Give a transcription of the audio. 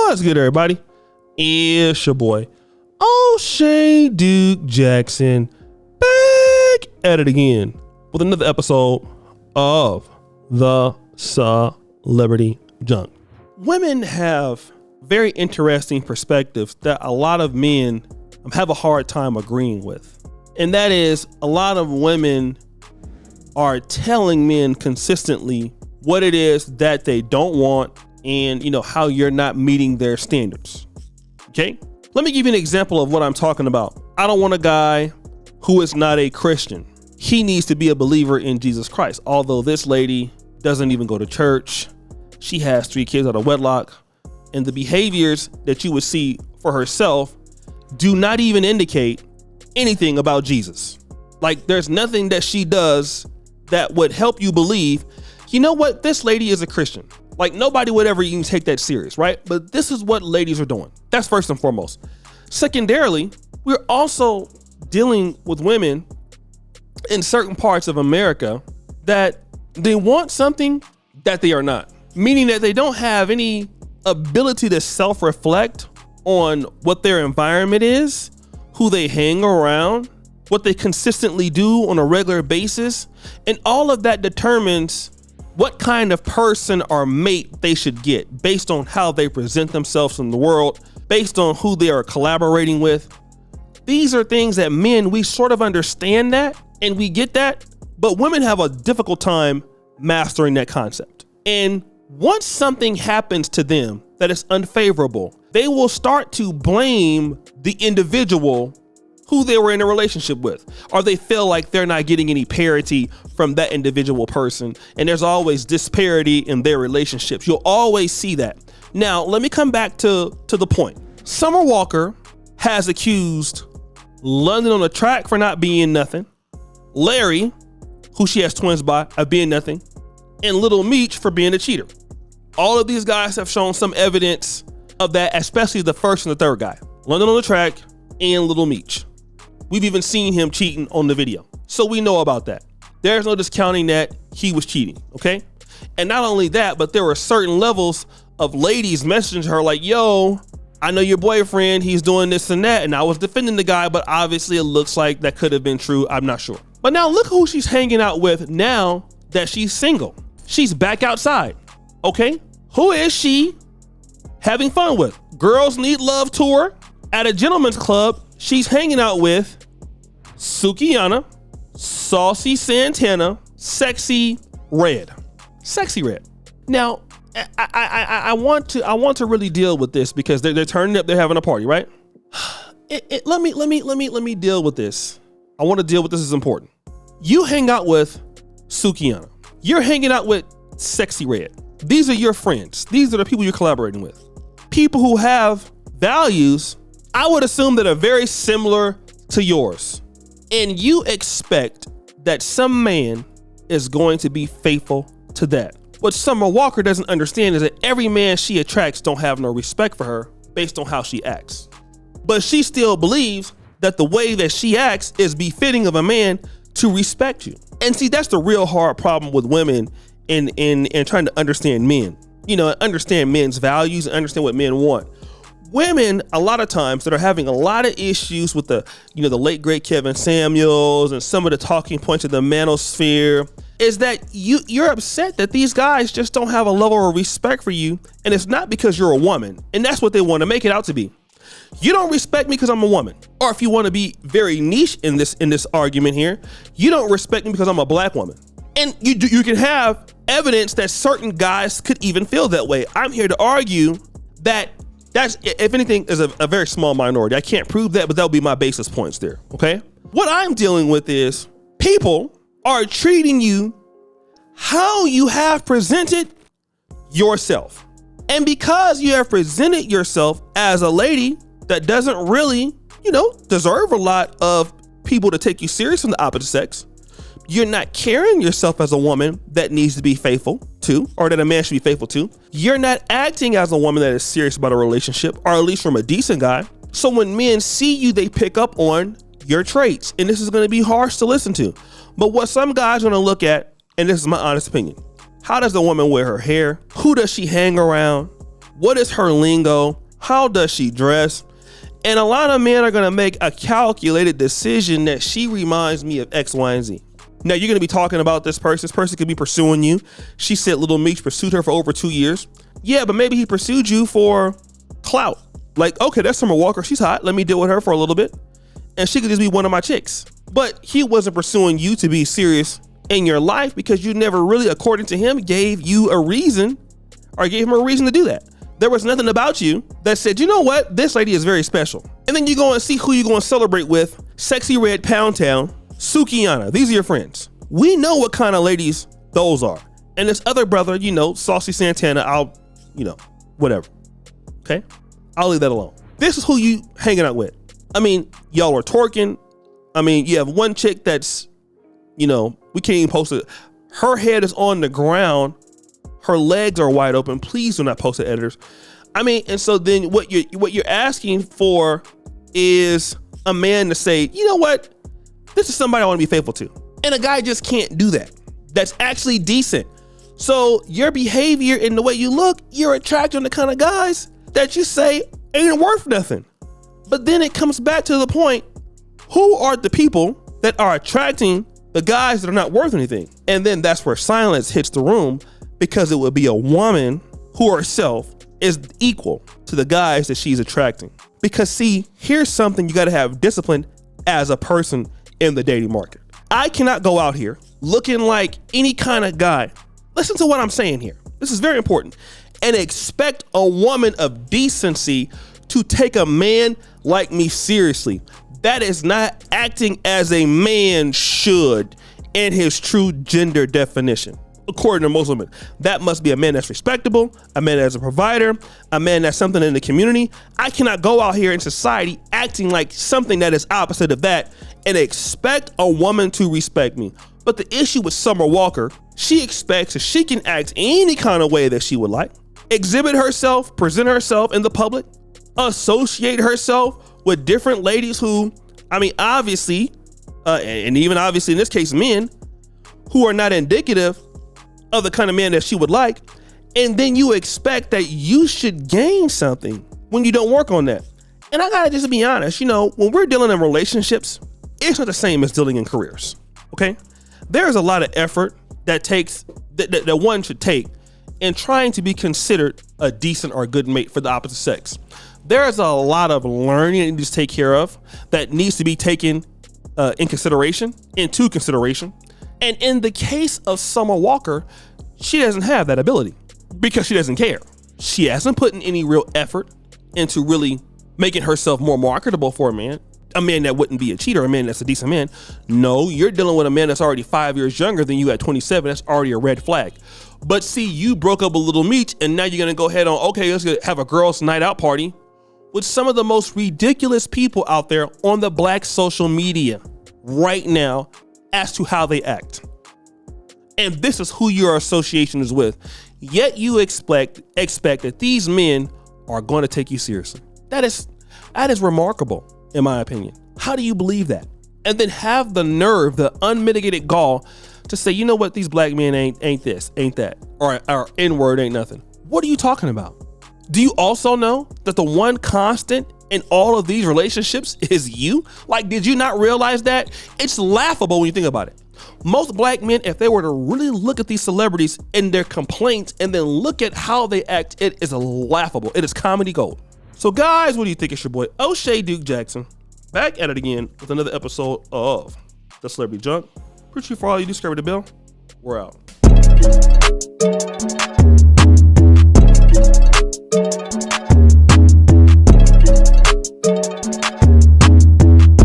What's good, everybody? It's your boy, O'Shea Duke Jackson, back at it again with another episode of the Celebrity Junk. Women have very interesting perspectives that a lot of men have a hard time agreeing with. And that is, a lot of women are telling men consistently what it is that they don't want and, how you're not meeting their standards. Okay? Let me give you an example of what I'm talking about. I don't want a guy who is not a Christian. He needs to be a believer in Jesus Christ. Although this lady doesn't even go to church. She has 3 kids out of wedlock. And the behaviors that you would see for herself do not even indicate anything about Jesus. Like, there's nothing that she does that would help you believe, you know what, this lady is a Christian. Like, nobody would ever even take that serious, right? But this is what ladies are doing. That's first and foremost. Secondarily, we're also dealing with women in certain parts of America that they want something that they are not, meaning that they don't have any ability to self-reflect on what their environment is, who they hang around, what they consistently do on a regular basis. And all of that determines what kind of person or mate they should get based on how they present themselves in the world, based on who they are collaborating with. These are things that men, we sort of understand that and we get that, but women have a difficult time mastering that concept. And once something happens to them that is unfavorable, they will start to blame the individual who they were in a relationship with, or they feel like they're not getting any parity from that individual person. And there's always disparity in their relationships. You'll always see that. Now, let me come back to the point. Summer Walker has accused London on the track for not being nothing, Larry, who she has twins by, of being nothing, and Little Meech for being a cheater. All of these guys have shown some evidence of that, especially the first and the third guy, London on the track and Little Meech. We've even seen him cheating on the video. So we know about that. There's no discounting that he was cheating, okay? And not only that, but there were certain levels of ladies messaging her like, yo, I know your boyfriend, he's doing this and that. And I was defending the guy, but obviously it looks like that could have been true. I'm not sure. But now look who she's hanging out with now that she's single. She's back outside, okay? Who is she having fun with? Girls Need Love tour at a gentleman's club. She's hanging out with Sukihana, Saucy Santana, Sexy Red. Sexy Red. Now, I want to really deal with this because they're turning up, they're having a party, right? Let me deal with this. I want to deal with this, is important. You hang out with Sukihana. You're hanging out with Sexy Red. These are your friends. These are the people you're collaborating with. People who have values, I would assume, that are very similar to yours. And you expect that some man is going to be faithful to that. What Summer Walker doesn't understand is that every man she attracts don't have no respect for her based on how she acts. But she still believes that the way that she acts is befitting of a man to respect you. And see, that's the real hard problem with women in trying to understand men. Understand men's values and understand what men want. Women, a lot of times, that are having a lot of issues with the late great Kevin Samuels and some of the talking points of the manosphere, is that you're upset that these guys just don't have a level of respect for you. And it's not because you're a woman. And that's what they want to make it out to be. You don't respect me because I'm a woman. Or if you want to be very niche in this argument here, you don't respect me because I'm a black woman. And you can have evidence that certain guys could even feel that way. I'm here to argue that that's, if anything, is a very small minority. I can't prove that, but that'll be my basis points there, okay? What I'm dealing with is people are treating you how you have presented yourself. And because you have presented yourself as a lady that doesn't really, deserve a lot of people to take you serious from the opposite sex, you're not carrying yourself as a woman that needs to be faithful to, or that a man should be faithful to. You're not acting as a woman that is serious about a relationship, or at least from a decent guy. So when men see you, they pick up on your traits. And this is going to be harsh to listen to. But what some guys are going to look at, and this is my honest opinion, how does the woman wear her hair? Who does she hang around? What is her lingo? How does she dress? And a lot of men are going to make a calculated decision that she reminds me of X, Y, and Z. Now, you're going to be talking about this person. This person could be pursuing you. She said Little Meech pursued her for over 2 years. Yeah, but maybe he pursued you for clout. Like, okay, that's Summer Walker. She's hot. Let me deal with her for a little bit. And she could just be one of my chicks. But he wasn't pursuing you to be serious in your life because you never really, according to him, gave you a reason or gave him a reason to do that. There was nothing about you that said, you know what? This lady is very special. And then you go and see who you're going to celebrate with. Sexy Red Pound Town, Sukiyana. These are your friends. We know what kind of ladies those are. And this other brother, you know, Saucy Santana, whatever. Okay? I'll leave that alone. This is who you hanging out with. I mean, y'all are twerking. I mean, you have one chick that's, we can't even post it. Her head is on the ground. Her legs are wide open. Please do not post it, editors. I mean, and so then what you're asking for is a man to say, you know what? This is somebody I want to be faithful to. And a guy just can't do that. That's actually decent. So your behavior and the way you look, you're attracting the kind of guys that you say ain't worth nothing. But then it comes back to the point, who are the people that are attracting the guys that are not worth anything? And then that's where silence hits the room, because it would be a woman who herself is equal to the guys that she's attracting. Because see, here's something you got to have discipline as a person in the dating market. I cannot go out here looking like any kind of guy. Listen to what I'm saying here. This is very important. And expect a woman of decency to take a man like me seriously. That is not acting as a man should in his true gender definition. According to most women, that must be a man that's respectable, a man that's a provider, a man that's something in the community. I cannot go out here in society acting like something that is opposite of that and expect a woman to respect me. But the issue with Summer Walker, she expects that she can act any kind of way that she would like, exhibit herself, present herself in the public, associate herself with different ladies who, I mean, obviously, and even obviously in this case, men who are not indicative of the kind of man that she would like. And then you expect that you should gain something when you don't work on that. And I gotta just be honest, when we're dealing in relationships, it's not the same as dealing in careers, okay? There's a lot of effort that one should take in trying to be considered a decent or good mate for the opposite sex. There's a lot of learning that needs to take care of that needs to be taken into consideration. And in the case of Summer Walker, she doesn't have that ability because she doesn't care. She hasn't put in any real effort into really making herself more marketable for a man that wouldn't be a cheater, a man that's a decent man. No, you're dealing with a man that's already 5 years younger than you at 27. That's already a red flag. But see, you broke up a Little Meech and now you're going to go ahead on, okay, let's have a girls' night out party with some of the most ridiculous people out there on the black social media right now as to how they act. And this is who your association is with. Yet you expect that these men are going to take you seriously. That is remarkable, in my opinion. How do you believe that? And then have the nerve, the unmitigated gall to say, you know what, these black men ain't this, ain't that, or N-word ain't nothing. What are you talking about? Do you also know that the one constant in all of these relationships is you? Like, did you not realize that? It's laughable when you think about it. Most black men, if they were to really look at these celebrities and their complaints and then look at how they act, it is laughable. It is comedy gold. So guys, what do you think? It's your boy O'Shea Duke Jackson, back at it again with another episode of The Celebrity Junk. Appreciate you for all you do. Subscribe to the bell. We're out.